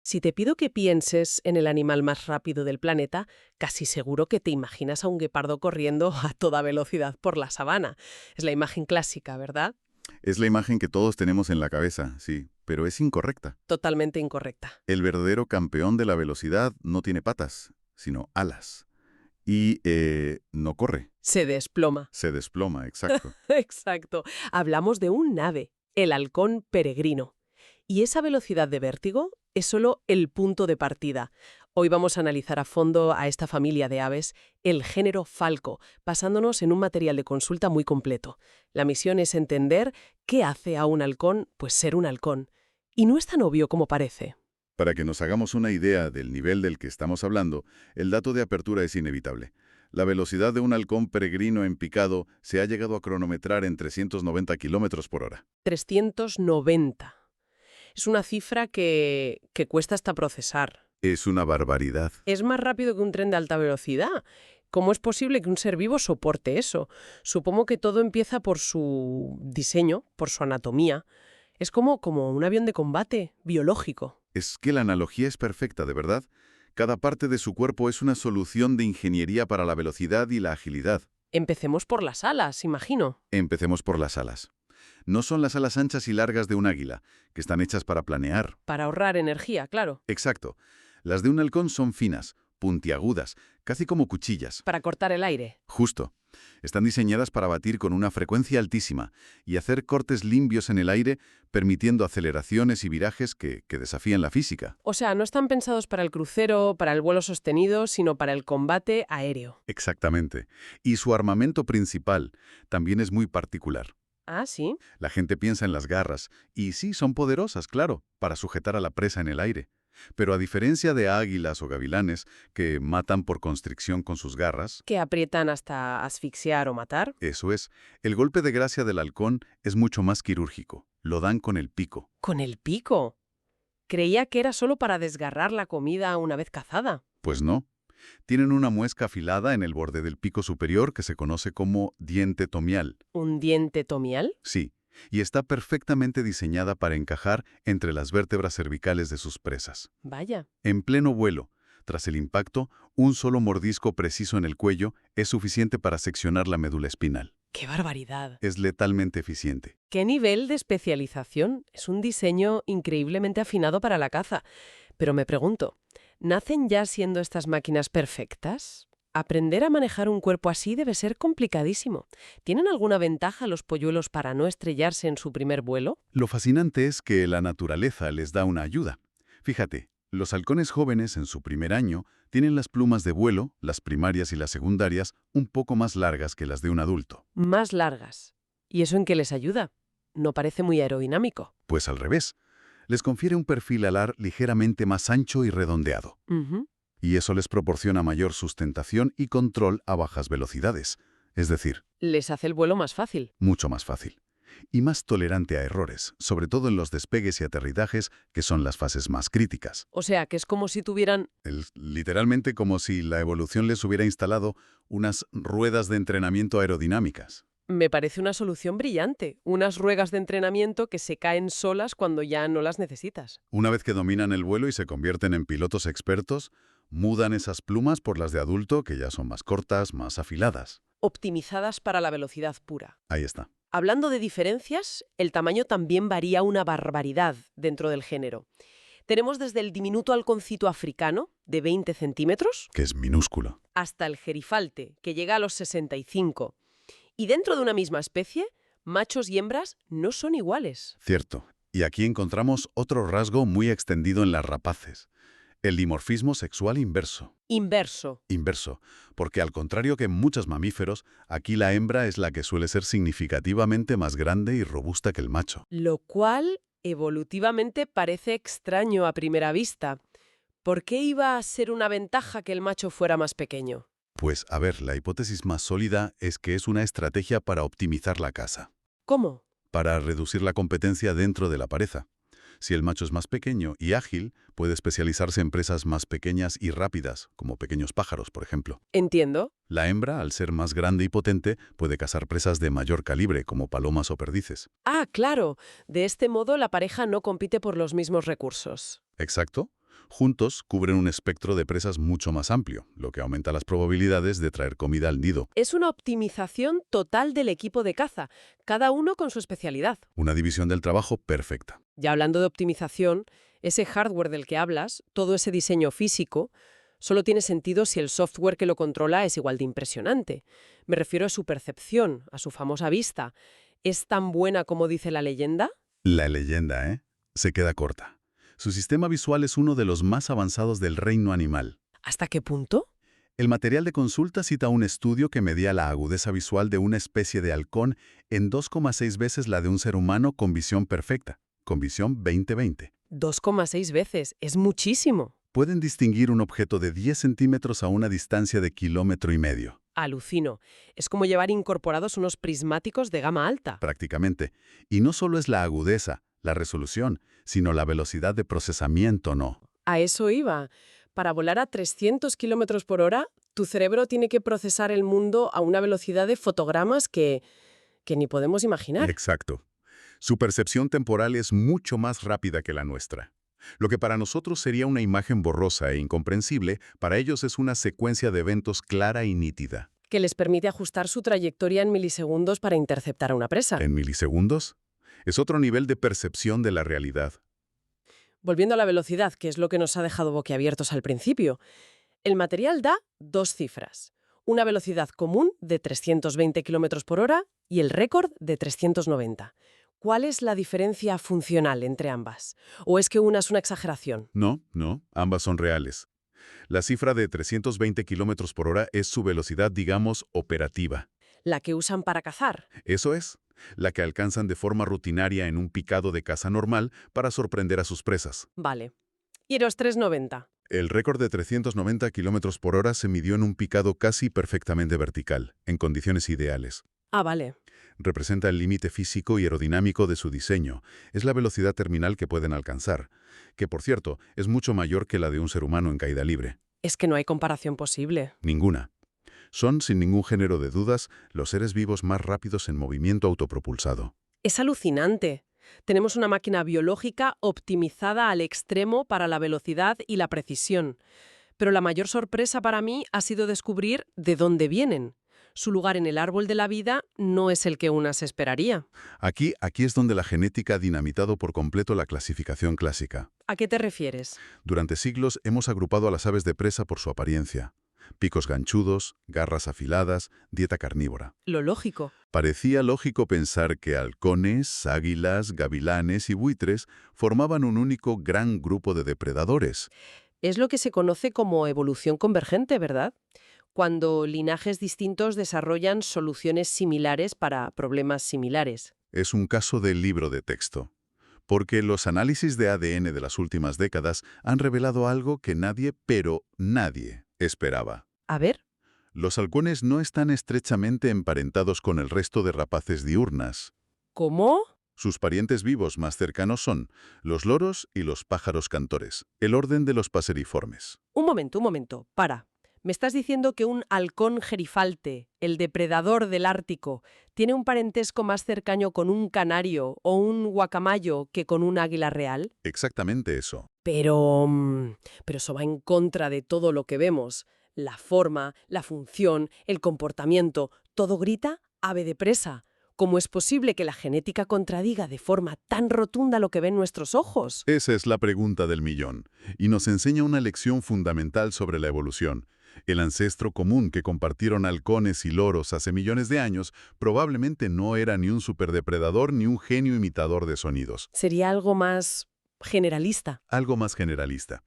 Si te pido que pienses en el animal más rápido del planeta, casi seguro que te imaginas a un guepardo corriendo a toda velocidad por la sabana. Es la imagen clásica, ¿verdad? Es la imagen que todos tenemos en la cabeza, sí, pero es incorrecta. Totalmente incorrecta. El verdadero campeón de la velocidad no tiene patas, sino alas. Y no corre, Se desploma. se desploma, exacto. Exacto. Hablamos de un ave, el halcón peregrino. Y esa velocidad de vértigo es solo el punto de partida. Hoy vamos a analizar a fondo a esta familia de aves, el género falco, basándonos en un material de consulta muy completo. La misión es entender qué hace a un halcón, pues ser un halcón. Y no es tan obvio como parece. Para que nos hagamos una idea del nivel del que estamos hablando, el dato de apertura es inevitable. La velocidad de un halcón peregrino en picado se ha llegado a cronometrar en 390 kilómetros por hora. 390. Es una cifra que cuesta hasta procesar. Es una barbaridad. Es más rápido que un tren de alta velocidad. ¿Cómo es posible que un ser vivo soporte eso? Supongo que todo empieza por su diseño, por su anatomía. Es como un avión de combate biológico. Es que la analogía es perfecta, de verdad. Cada parte de su cuerpo es una solución de ingeniería para la velocidad y la agilidad. Empecemos por las alas, imagino. Empecemos por las alas. No son las alas anchas y largas de un águila, que están hechas para planear. Para ahorrar energía, claro. Exacto. Las de un halcón son finas, puntiagudas, casi como cuchillas. Para cortar el aire. Justo. Están diseñadas para batir con una frecuencia altísima y hacer cortes limpios en el aire, permitiendo aceleraciones y virajes que desafían la física. O sea, no están pensados para el crucero, para el vuelo sostenido, sino para el combate aéreo. Exactamente. Y su armamento principal también es muy particular. Ah, ¿sí? La gente piensa en las garras, y sí, son poderosas, claro, para sujetar a la presa en el aire. Pero a diferencia de águilas o gavilanes, que matan por constricción con sus garras, Que aprietan hasta asfixiar o matar. eso es, el golpe de gracia del halcón es mucho más quirúrgico. lo dan con el pico. Con el pico. Creía que era solo para desgarrar la comida una vez cazada. Pues no. Tienen una muesca afilada en el borde del pico superior que se conoce como diente tomial. ¿Un diente tomial? Sí, y está perfectamente diseñada para encajar entre las vértebras cervicales de sus presas. Vaya. En pleno vuelo, tras el impacto, un solo mordisco preciso en el cuello es suficiente para seccionar la médula espinal. ¡Qué barbaridad! Es letalmente eficiente. ¿Qué nivel de especialización? Es un diseño increíblemente afinado para la caza. Pero me pregunto, ¿nacen ya siendo estas máquinas perfectas? Aprender a manejar un cuerpo así debe ser complicadísimo. ¿Tienen alguna ventaja los polluelos para no estrellarse en su primer vuelo? Lo fascinante es que la naturaleza les da una ayuda. Fíjate, los halcones jóvenes en su primer año tienen las plumas de vuelo, las primarias y las secundarias, un poco más largas que las de un adulto. Más largas. ¿Y eso en qué les ayuda? No parece muy aerodinámico. Pues al revés, les confiere un perfil alar ligeramente más ancho y redondeado. Ujú. Y eso les proporciona mayor sustentación y control a bajas velocidades. Es decir, Les hace el vuelo más fácil. mucho más fácil. Y más tolerante a errores, sobre todo en los despegues y aterrizajes, que son las fases más críticas. O sea, que es como si tuvieran... Literalmente como si la evolución les hubiera instalado unas ruedas de entrenamiento aerodinámicas. Me parece una solución brillante. Unas ruedas de entrenamiento que se caen solas cuando ya no las necesitas. Una vez que dominan el vuelo y se convierten en pilotos expertos, mudan esas plumas por las de adulto, que ya son más cortas, más afiladas. Optimizadas para la velocidad pura. Ahí está. Hablando de diferencias, el tamaño también varía una barbaridad dentro del género. Tenemos desde el diminuto halconcito africano, de 20 centímetros, Que es minúsculo. hasta el gerifalte, que llega a los 65. Y dentro de una misma especie, machos y hembras no son iguales. Cierto. Y aquí encontramos otro rasgo muy extendido en las rapaces. El dimorfismo sexual inverso. Inverso. Inverso, porque al contrario que en muchos mamíferos, aquí la hembra es la que suele ser significativamente más grande y robusta que el macho. Lo cual, evolutivamente, parece extraño a primera vista. ¿Por qué iba a ser una ventaja que el macho fuera más pequeño? Pues, a ver, la hipótesis más sólida es que es una estrategia para optimizar la caza, ¿Cómo? para reducir la competencia dentro de la pareja. Si el macho es más pequeño y ágil, puede especializarse en presas más pequeñas y rápidas, como pequeños pájaros, por ejemplo. Entiendo. La hembra, al ser más grande y potente, puede cazar presas de mayor calibre, como palomas o perdices. Ah, claro. De este modo, la pareja no compite por los mismos recursos. Exacto. Juntos cubren un espectro de presas mucho más amplio, lo que aumenta las probabilidades de traer comida al nido. Es una optimización total del equipo de caza, cada uno con su especialidad. Una división del trabajo perfecta. Ya hablando de optimización, ese hardware del que hablas, todo ese diseño físico, solo tiene sentido si el software que lo controla es igual de impresionante. Me refiero a su percepción, a su famosa vista. ¿Es tan buena como dice la leyenda? La leyenda, se queda corta. Su sistema visual es uno de los más avanzados del reino animal. ¿Hasta qué punto? El material de consulta cita un estudio que medía la agudeza visual de una especie de halcón en 2,6 veces la de un ser humano con visión perfecta, con visión 20/20. 2,6 veces. Es muchísimo. Pueden distinguir un objeto de 10 centímetros a una distancia de 1,5 kilómetros. Alucino. Es como llevar incorporados unos prismáticos de gama alta. Prácticamente. Y no solo es la agudeza, la resolución, sino la velocidad de procesamiento, ¿no? A eso iba. Para volar a 300 kilómetros por hora, tu cerebro tiene que procesar el mundo a una velocidad de fotogramas que ni podemos imaginar. Exacto. Su percepción temporal es mucho más rápida que la nuestra. Lo que para nosotros sería una imagen borrosa e incomprensible, para ellos es una secuencia de eventos clara y nítida. Que les permite ajustar su trayectoria en milisegundos para interceptar a una presa. ¿En milisegundos? Es otro nivel de percepción de la realidad. Volviendo a la velocidad, que es lo que nos ha dejado boquiabiertos al principio, el material da 2 cifras. Una velocidad común de 320 km por hora y el récord de 390. ¿Cuál es la diferencia funcional entre ambas? ¿O es que una es una exageración? No, ambas son reales. La cifra de 320 km por hora es su velocidad, digamos, operativa. ¿La que usan para cazar? Eso es, la que alcanzan de forma rutinaria en un picado de caza normal para sorprender a sus presas. Vale. ¿Y los 390? El récord de 390 km por hora se midió en un picado casi perfectamente vertical, en condiciones ideales. Ah, vale. Representa el límite físico y aerodinámico de su diseño. Es la velocidad terminal que pueden alcanzar, que por cierto es mucho mayor que la de un ser humano en caída libre. Es que no hay comparación posible. Ninguna. Son, sin ningún género de dudas, los seres vivos más rápidos en movimiento autopropulsado. Es alucinante. Tenemos una máquina biológica optimizada al extremo para la velocidad y la precisión. Pero la mayor sorpresa para mí ha sido descubrir de dónde vienen. Su lugar en el árbol de la vida no es el que una se esperaría. Aquí es donde la genética ha dinamitado por completo la clasificación clásica. ¿A qué te refieres? Durante siglos hemos agrupado a las aves de presa por su apariencia. Picos ganchudos, garras afiladas, dieta carnívora. Lo lógico. Parecía lógico pensar que halcones, águilas, gavilanes y buitres formaban un único gran grupo de depredadores. Es lo que se conoce como evolución convergente, ¿verdad? Cuando linajes distintos desarrollan soluciones similares para problemas similares. Es un caso del libro de texto. Porque los análisis de ADN de las últimas décadas han revelado algo que nadie, pero nadie, esperaba. A ver, Los halcones no están estrechamente emparentados con el resto de rapaces diurnas. ¿cómo? Sus parientes vivos más cercanos son los loros y los pájaros cantores, el orden de los paseriformes. Un momento, para. ¿Me estás diciendo que un halcón gerifalte, el depredador del Ártico, tiene un parentesco más cercano con un canario o un guacamayo que con un águila real? Exactamente eso. Pero eso va en contra de todo lo que vemos. La forma, la función, el comportamiento, todo grita ave de presa. ¿Cómo es posible que la genética contradiga de forma tan rotunda lo que ven nuestros ojos? Esa es la pregunta del millón, y nos enseña una lección fundamental sobre la evolución. El ancestro común que compartieron halcones y loros hace millones de años probablemente no era ni un superdepredador ni un genio imitador de sonidos. Sería algo más generalista. Algo más generalista.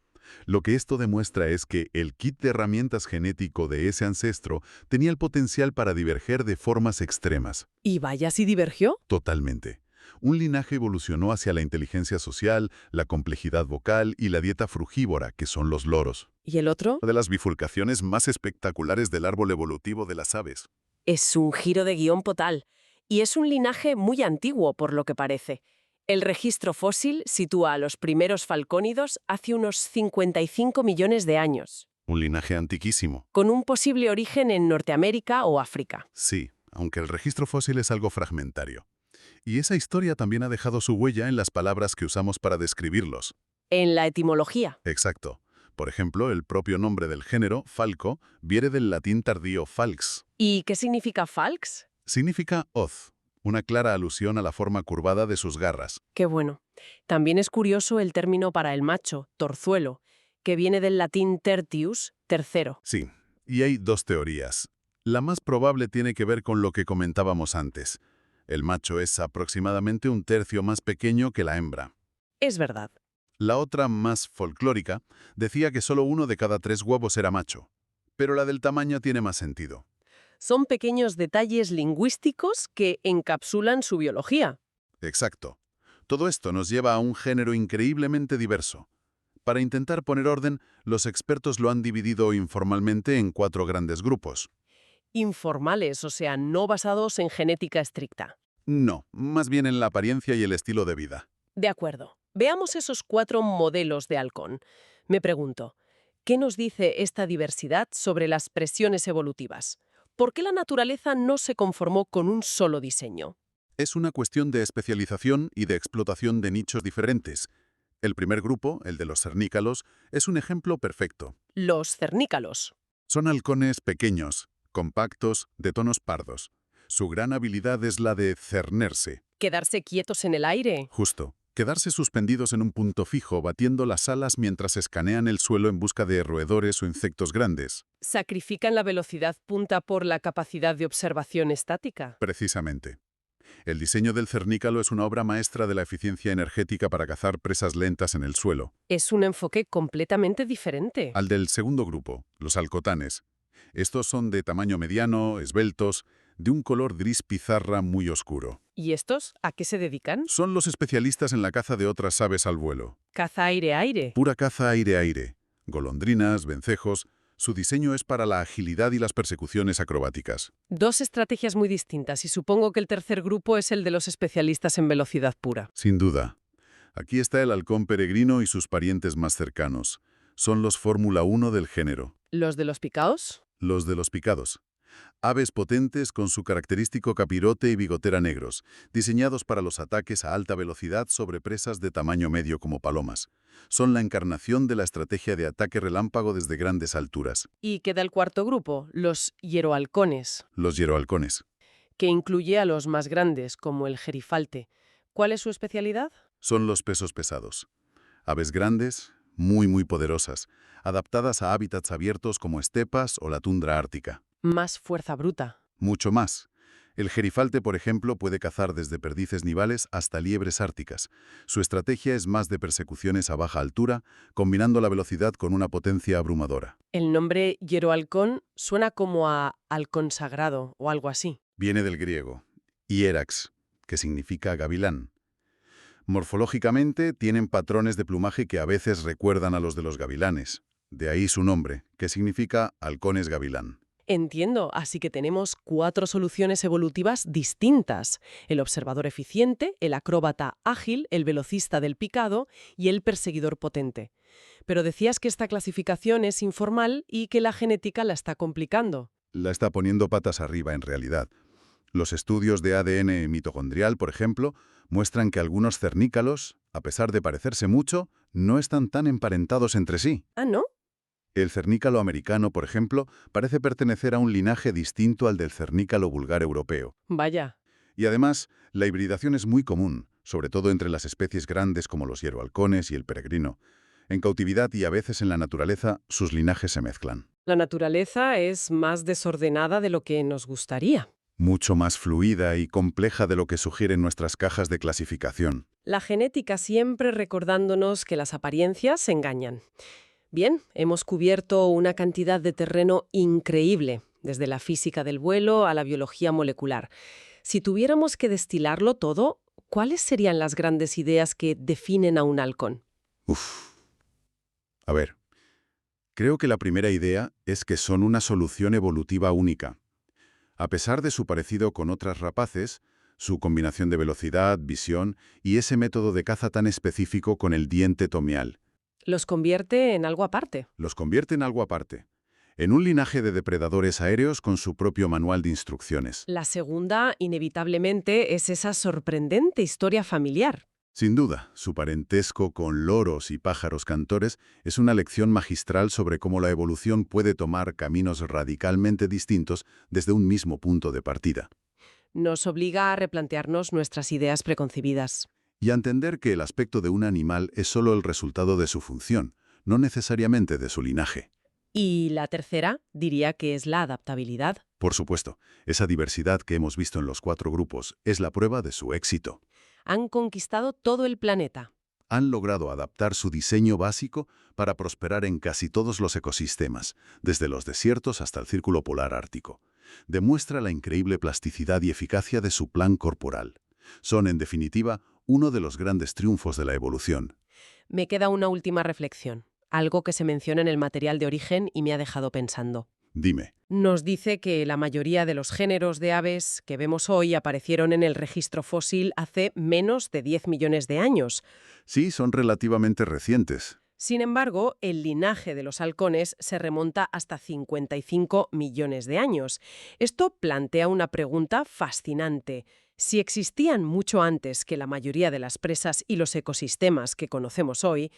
Lo que esto demuestra es que el kit de herramientas genético de ese ancestro tenía el potencial para diverger de formas extremas. ¿Y vaya si divergió? Totalmente. Un linaje evolucionó hacia la inteligencia social, la complejidad vocal y la dieta frugívora, que son los loros. ¿Y el otro? Una de las bifurcaciones más espectaculares del árbol evolutivo de las aves. Es un giro de guión total. Y es un linaje muy antiguo, por lo que parece. El registro fósil sitúa a los primeros falcónidos hace unos 55 millones de años, Un linaje antiquísimo. con un posible origen en Norteamérica o África. Sí, aunque el registro fósil es algo fragmentario. Y esa historia también ha dejado su huella en las palabras que usamos para describirlos. En la etimología. Exacto. Por ejemplo, el propio nombre del género, falco, viene del latín tardío falx. ¿Y qué significa falx? Significa hoz, una clara alusión a la forma curvada de sus garras. Qué bueno. También es curioso el término para el macho, torzuelo, que viene del latín tertius, tercero. Sí, y hay dos teorías. La más probable tiene que ver con lo que comentábamos antes. El macho es aproximadamente un tercio más pequeño que la hembra. Es verdad. La otra, más folclórica, decía que solo 1 de cada 3 huevos era macho. Pero la del tamaño tiene más sentido. Son pequeños detalles lingüísticos que encapsulan su biología. Exacto. Todo esto nos lleva a un género increíblemente diverso. Para intentar poner orden, los expertos lo han dividido informalmente en 4 grandes grupos. Informales, o sea, no basados en genética estricta. No, más bien en la apariencia y el estilo de vida. De acuerdo. Veamos esos 4 modelos de halcón. Me pregunto, ¿qué nos dice esta diversidad sobre las presiones evolutivas? ¿Por qué la naturaleza no se conformó con un solo diseño? Es una cuestión de especialización y de explotación de nichos diferentes. El primer grupo, el de los cernícalos, es un ejemplo perfecto. Los cernícalos. Son halcones pequeños, compactos, de tonos pardos. Su gran habilidad es la de cernerse. Quedarse quietos en el aire. Justo. Quedarse suspendidos en un punto fijo, batiendo las alas mientras escanean el suelo en busca de roedores o insectos grandes. ¿Sacrifican la velocidad punta por la capacidad de observación estática? Precisamente. El diseño del cernícalo es una obra maestra de la eficiencia energética para cazar presas lentas en el suelo. Es un enfoque completamente diferente. Al del segundo grupo, los halcotanes. Estos son de tamaño mediano, esbeltos, de un color gris pizarra muy oscuro. ¿Y estos a qué se dedican? Son los especialistas en la caza de otras aves al vuelo. Caza aire-aire. Pura caza aire-aire. Golondrinas, vencejos, Su diseño es para la agilidad y las persecuciones acrobáticas. Dos estrategias muy distintas y supongo que el tercer grupo es el de los especialistas en velocidad pura. Sin duda. Aquí está el halcón peregrino y sus parientes más cercanos. Son los Fórmula 1 del género. ¿Los de los picaos? Los de los picados. Aves potentes con su característico capirote y bigotera negros, diseñados para los ataques a alta velocidad sobre presas de tamaño medio como palomas. Son la encarnación de la estrategia de ataque relámpago desde grandes alturas. Y queda el cuarto grupo, los hierohalcones, Los hierohalcones. que incluye a los más grandes, como el gerifalte. ¿Cuál es su especialidad? Son los pesos pesados. Aves grandes, muy poderosas, adaptadas a hábitats abiertos como estepas o la tundra ártica. Más fuerza bruta. Mucho más. El gerifalte, por ejemplo, puede cazar desde perdices nivales hasta liebres árticas. Su estrategia es más de persecuciones a baja altura, combinando la velocidad con una potencia abrumadora. El nombre hierohalcón suena como a halcón sagrado o algo así. Viene del griego, hierax, que significa gavilán. Morfológicamente tienen patrones de plumaje que a veces recuerdan a los de los gavilanes. De ahí su nombre, que significa halcones gavilán. Entiendo, así que tenemos 4 soluciones evolutivas distintas. El observador eficiente, el acróbata ágil, el velocista del picado y el perseguidor potente. Pero decías que esta clasificación es informal y que la genética la está complicando. La está poniendo patas arriba en realidad. Los estudios de ADN mitocondrial, por ejemplo, muestran que algunos cernícalos, a pesar de parecerse mucho, no están tan emparentados entre sí. ¿Ah, no? El cernícalo americano, por ejemplo, parece pertenecer a un linaje distinto al del cernícalo vulgar europeo. Vaya. Y además, la hibridación es muy común, sobre todo entre las especies grandes como los hierohalcones y el peregrino. En cautividad y a veces en la naturaleza, sus linajes se mezclan. La naturaleza es más desordenada de lo que nos gustaría. Mucho más fluida y compleja de lo que sugieren nuestras cajas de clasificación. La genética siempre recordándonos que las apariencias engañan. Bien, hemos cubierto una cantidad de terreno increíble, desde la física del vuelo a la biología molecular. Si tuviéramos que destilarlo todo, ¿cuáles serían las grandes ideas que definen a un halcón? A ver, creo que la primera idea es que son una solución evolutiva única. A pesar de su parecido con otras rapaces, su combinación de velocidad, visión y ese método de caza tan específico con el diente tomial, Los convierte en algo aparte. los convierte en algo aparte, en un linaje de depredadores aéreos con su propio manual de instrucciones. La segunda, inevitablemente, es esa sorprendente historia familiar. Sin duda, su parentesco con loros y pájaros cantores es una lección magistral sobre cómo la evolución puede tomar caminos radicalmente distintos desde un mismo punto de partida. Nos obliga a replantearnos nuestras ideas preconcebidas. Y a entender que el aspecto de un animal es solo el resultado de su función, no necesariamente de su linaje. Y la tercera, diría que es la adaptabilidad. Por supuesto, esa diversidad que hemos visto en los 4 grupos es la prueba de su éxito. Han conquistado todo el planeta. Han logrado adaptar su diseño básico para prosperar en casi todos los ecosistemas, desde los desiertos hasta el círculo polar ártico. Demuestra la increíble plasticidad y eficacia de su plan corporal. Son, en definitiva, uno de los grandes triunfos de la evolución. Me queda una última reflexión, algo que se menciona en el material de origen y me ha dejado pensando. Dime, Nos dice que la mayoría de los géneros de aves que vemos hoy aparecieron en el registro fósil hace menos de 10 millones de años. sí, son relativamente recientes. Sin embargo, el linaje de los halcones se remonta hasta 55 millones de años. Esto plantea una pregunta fascinante. Si existían mucho antes que la mayoría de las presas y los ecosistemas que conocemos hoy,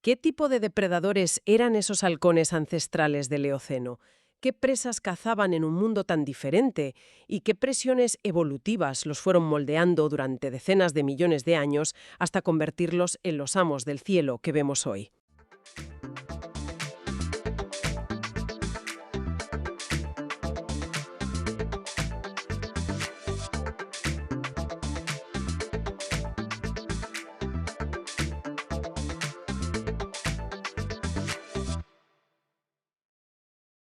¿qué tipo de depredadores eran esos halcones ancestrales del Eoceno? ¿Qué presas cazaban en un mundo tan diferente? ¿Y qué presiones evolutivas los fueron moldeando durante decenas de millones de años hasta convertirlos en los amos del cielo que vemos hoy?